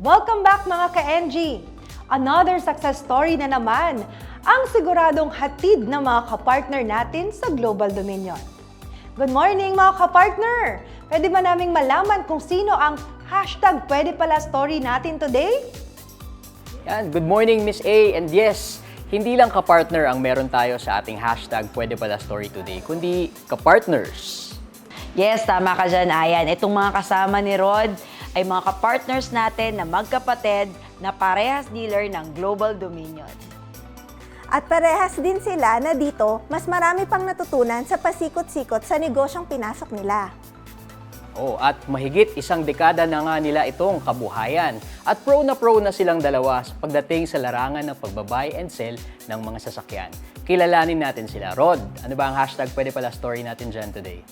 Welcome back mga ka-NG! Another success story na naman ang siguradong hatid ng mga kapartner natin sa Global Dominion. Good morning mga kapartner! Pwede ba naming malaman kung sino ang hashtag pwede pala story natin today? Yan, good morning Miss A, and yes, hindi lang kapartner ang meron tayo sa ating hashtag pwede pala story today, kundi kapartners. Yes, tama ka dyan, Ayan. Itong mga kasama ni Rod ay mga kapartners natin na magkapatid na parehas dealer ng Global Dominion. At parehas din sila na dito, mas marami pang natutunan sa pasikot-sikot sa negosyong pinasok nila. Oh, at mahigit isang dekada na nga nila itong kabuhayan. At pro na silang dalawa sa pagdating sa larangan ng pagbabuy and sell ng mga sasakyan. Kilalanin natin sila. Rod, ano ba ang hashtag pwede pala story natin dyan today?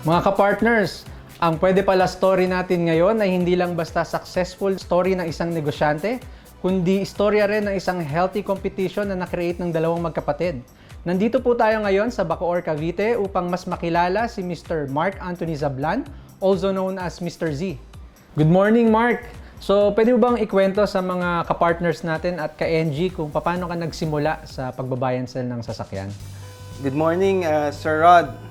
Mga kapartners, ang pwede pala story natin ngayon ay hindi lang basta successful story ng isang negosyante, kundi istorya rin ng isang healthy competition na na-create ng dalawang magkapatid. Nandito po tayo ngayon sa Bacoor, Cavite upang mas makilala si Mr. Mark Anthony Zablan, also known as Mr. Z. Good morning, Mark! So, pwede mo bang ikwento sa mga kapartners natin at ka-NG kung paano ka nagsimula sa pagbabuy and sell ng sasakyan? Good morning, Sir Rod.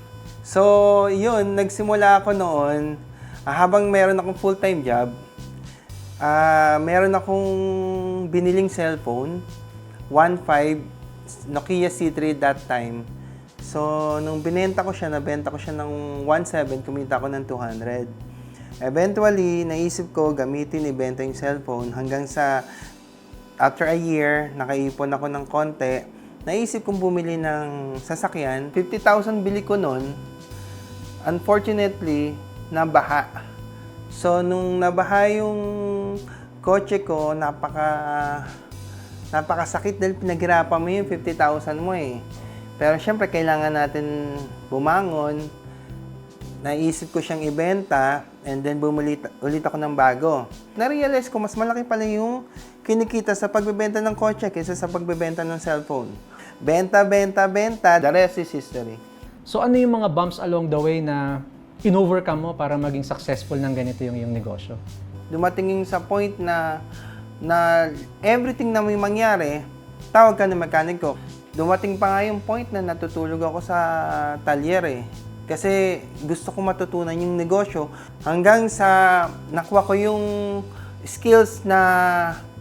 So, yun, nagsimula ako noon, habang meron akong full-time job, meron akong biniling cellphone, 1.5, Nokia C3 that time. So, nung nabenta ko siya ng 1.7, kumita ako ng 200. Eventually, naisip ko gamitin, ibenta yung cellphone hanggang sa after a year, nakaipon ako ng konti. Naisip kong bumili ng sasakyan. 50,000 bili ko noon. Unfortunately, nabaha. So, nung nabaha yung kotse ko, napakasakit dahil pinaghirapan mo yung 50,000 mo eh. Pero syempre, kailangan natin bumangon. Naisip ko siyang ibenta and then bumili ulit ako ng bago. Na-realize ko, mas malaki pala yung kinikita sa pagbebenta ng kotse kaysa sa pagbebenta ng cellphone. Benta, the rest is history. So ano yung mga bumps along the way na in-overcome mo para maging successful ng ganito yung negosyo? Dumating yung sa point na everything na may mangyari, tawag ka ng mekaniko. Dumating pa nga yung point na natutulog ako sa talyer eh. Kasi gusto ko matutunan yung negosyo hanggang sa nakuha ko yung skills na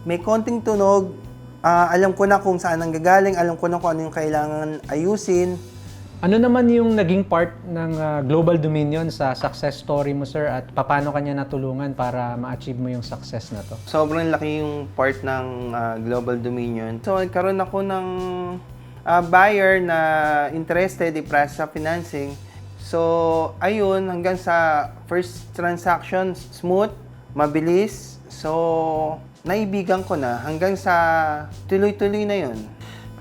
may konting tunog, alam ko na kung saan ang gagaling, alam ko na kung ano yung kailangan ayusin. Ano naman yung naging part ng Global Dominion sa success story mo, sir, at paano kanya natulungan para ma-achieve mo yung success na to? Sobrang laki yung part ng Global Dominion. So, nagkaroon ako ng buyer na interested i-process sa financing. So, ayun, hanggang sa first transaction, smooth, mabilis. So, naibigan ko na hanggang sa tuloy-tuloy na yun.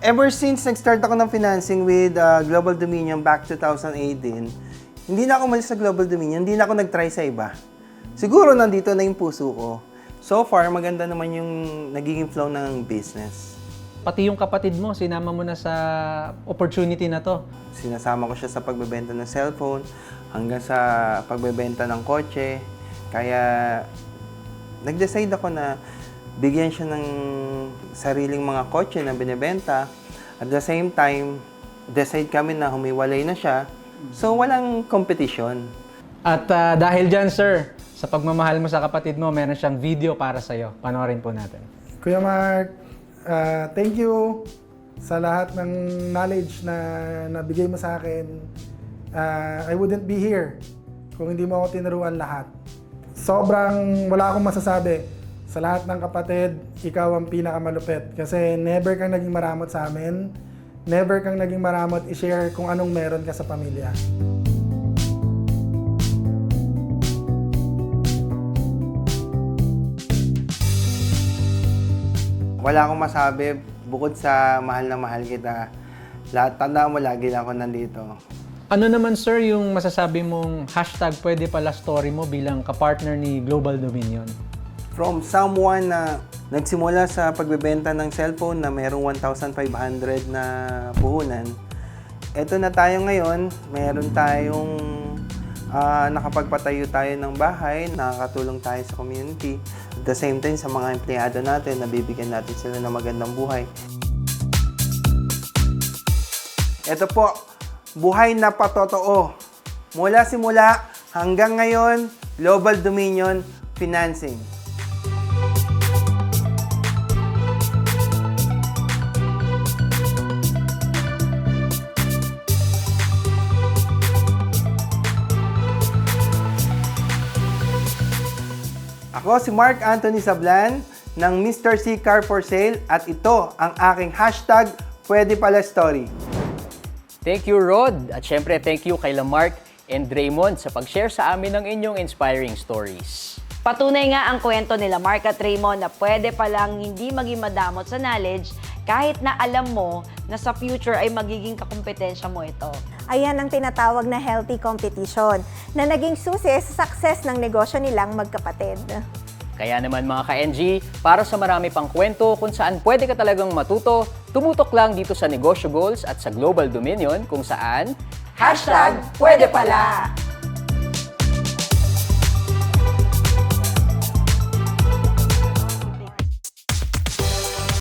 Ever since nag-start ako ng financing with Global Dominion back 2018, hindi na ako umalis sa Global Dominion, hindi na ako nag-try sa iba. Siguro nandito na yung puso ko. So far, maganda naman yung nagiging flow ng business. Pati yung kapatid mo, sinama mo na sa opportunity na to. Sinasama ko siya sa pagbebenta ng cellphone, hanggang sa pagbebenta ng kotse. Kaya nag-decide ako na bigyan siya ng sariling mga kotse na binibenta. At the same time, decide kami na humiwalay na siya. So, walang competition. At dahil dyan, sir, sa pagmamahal mo sa kapatid mo, meron siyang video para sa'yo. Panoorin po natin. Kuya Mark, thank you sa lahat ng knowledge na nabigay mo sa akin. I wouldn't be here kung hindi mo ako tinuruan lahat. Sobrang wala akong masasabi. Sa lahat ng kapatid, ikaw ang pinakamalupit. Kasi never kang naging maramot sa amin. Never kang naging maramot i-share kung anong meron ka sa pamilya. Wala akong masabi bukod sa mahal na mahal kita. Lahat, tandaan mo, lagi lang ako nandito. Ano naman, sir, yung masasabi mong hashtag pwede pala story mo bilang kapartner ni Global Dominion? From someone na nagsimula sa pagbebenta ng cellphone na mayroong 1,500 na puhunan, Eto na tayo ngayon, meron tayong nakapagpatayo tayo ng bahay, nakakatulong tayo sa community. At the same time, sa mga empleyado natin, nabibigyan natin sila ng magandang buhay. Ito po, buhay na patotoo. Mula simula hanggang ngayon, Global Dominion Financing. Ako si Mark Anthony Sablan ng Mr. C Car for Sale at ito ang aking hashtag Pwede Pala Story. Thank you, Rod. At syempre, thank you kay Lamark and Raymond sa pag-share sa amin ng inyong inspiring stories. Patunay nga ang kwento nila Mark at Raymond na pwede palang hindi maging madamot sa knowledge kahit na alam mo na sa future ay magiging kakumpetensya mo ito. Ayan ang tinatawag na healthy competition na naging susi sa success ng negosyo nilang magkapatid. Kaya naman mga ka-NG, para sa marami pang kwento kung saan pwede ka talagang matuto, tumutok lang dito sa Negosyo Goals at sa Global Dominion kung saan Hashtag Pwede Pala!